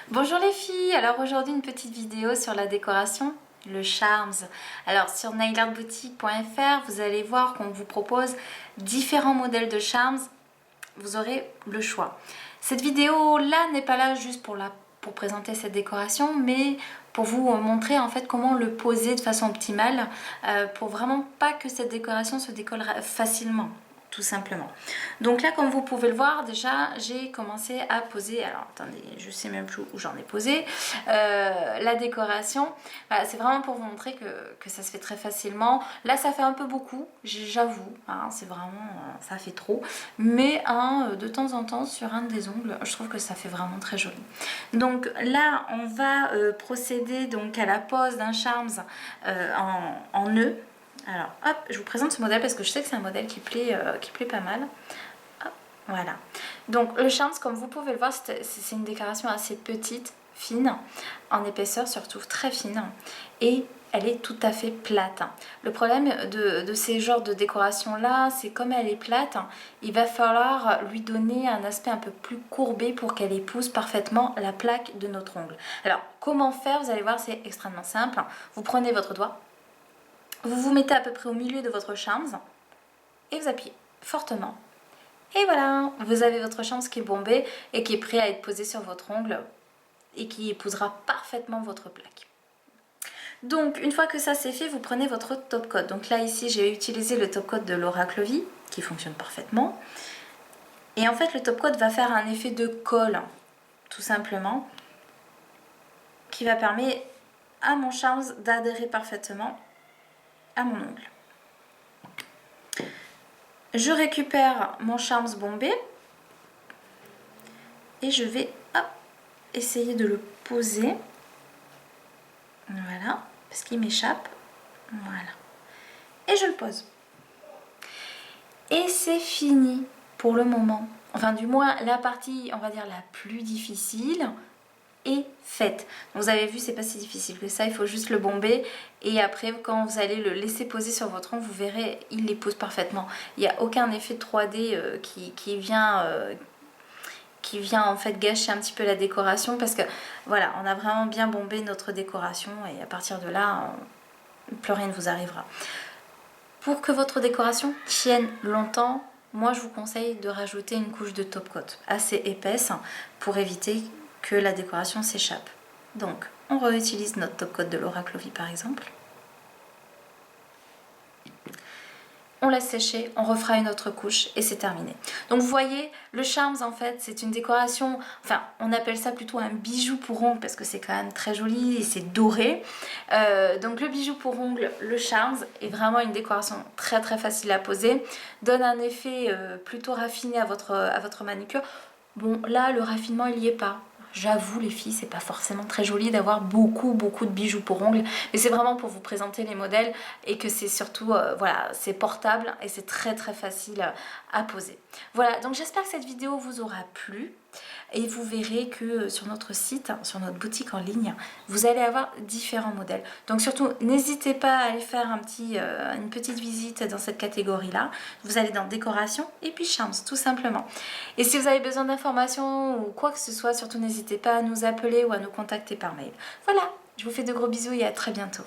Bonjour les filles, alors aujourd'hui une petite vidéo sur la décoration, le charms. Alors sur nailartboutique.fr vous allez voir qu'on vous propose différents modèles de charms, vous aurez le choix. Cette vidéo là n'est pas là juste pour présenter cette décoration, mais pour vous montrer en fait comment le poser de façon optimale pour vraiment pas que cette décoration se décolle facilement. Tout simplement. Donc là, comme vous pouvez le voir, déjà j'ai commencé à poser, alors attendez, je sais même plus où j'en ai posé, la décoration. Voilà, c'est vraiment pour vous montrer que ça se fait très facilement. Là ça fait un peu beaucoup, j'avoue, hein, c'est vraiment, ça fait trop, mais de temps en temps sur un des ongles, je trouve que ça fait vraiment très joli. Donc là on va procéder donc à la pose d'un charms en nœud. Alors, hop, je vous présente ce modèle parce que je sais que c'est un modèle qui plaît pas mal. Hop, voilà. Donc, le charms, comme vous pouvez le voir, c'est une décoration assez petite, fine, en épaisseur surtout, très fine. Et elle est tout à fait plate. Le problème de ces genres de décoration-là, c'est comme elle est plate, il va falloir lui donner un aspect un peu plus courbé pour qu'elle épouse parfaitement la plaque de notre ongle. Alors, comment faire? Vous allez voir, c'est extrêmement simple. Vous prenez votre doigt. Vous vous mettez à peu près au milieu de votre charms et vous appuyez fortement. Et voilà, vous avez votre charms qui est bombé et qui est prêt à être posé sur votre ongle et qui épousera parfaitement votre plaque. Donc, une fois que ça c'est fait, vous prenez votre top coat. Donc là, ici, j'ai utilisé le top coat de Laura Clovy qui fonctionne parfaitement. Et en fait, le top coat va faire un effet de colle, tout simplement, qui va permettre à mon charms d'adhérer parfaitement à mon ongle. Je récupère mon charms bombé et je vais essayer de le poser. Voilà, parce qu'il m'échappe. Voilà. Et je le pose. Et c'est fini pour le moment. Enfin, du moins, la partie, on va dire, la plus difficile est faite. Vous avez vu, c'est pas si difficile que ça, il faut juste le bomber et après quand vous allez le laisser poser sur votre ongle, vous verrez, il les pose parfaitement. Il n'y a aucun effet 3D qui vient en fait gâcher un petit peu la décoration parce que voilà, on a vraiment bien bombé notre décoration et à partir de là, plus rien ne vous arrivera. Pour que votre décoration tienne longtemps, moi je vous conseille de rajouter une couche de top coat assez épaisse pour éviter que la décoration s'échappe. Donc, on réutilise notre top coat de Laura Clovy par exemple. On laisse sécher, on refera une autre couche et c'est terminé. Donc vous voyez, le charms en fait, c'est une décoration, enfin on appelle ça plutôt un bijou pour ongles parce que c'est quand même très joli et c'est doré. Donc le bijou pour ongles, le charms, est vraiment une décoration très très facile à poser, donne un effet plutôt raffiné à votre manucure. Bon là le raffinement il n'y est pas. J'avoue les filles, c'est pas forcément très joli d'avoir beaucoup de bijoux pour ongles, mais c'est vraiment pour vous présenter les modèles et que c'est surtout, voilà, c'est portable et c'est très très facile à poser. Voilà, donc j'espère que cette vidéo vous aura plu et vous verrez que sur notre site, sur notre boutique en ligne, vous allez avoir différents modèles. Donc surtout, n'hésitez pas à aller faire une petite visite dans cette catégorie-là. Vous allez dans décoration et puis charms, tout simplement. Et si vous avez besoin d'informations ou quoi que ce soit, surtout n'hésitez pas à nous appeler ou à nous contacter par mail. Voilà, je vous fais de gros bisous et à très bientôt.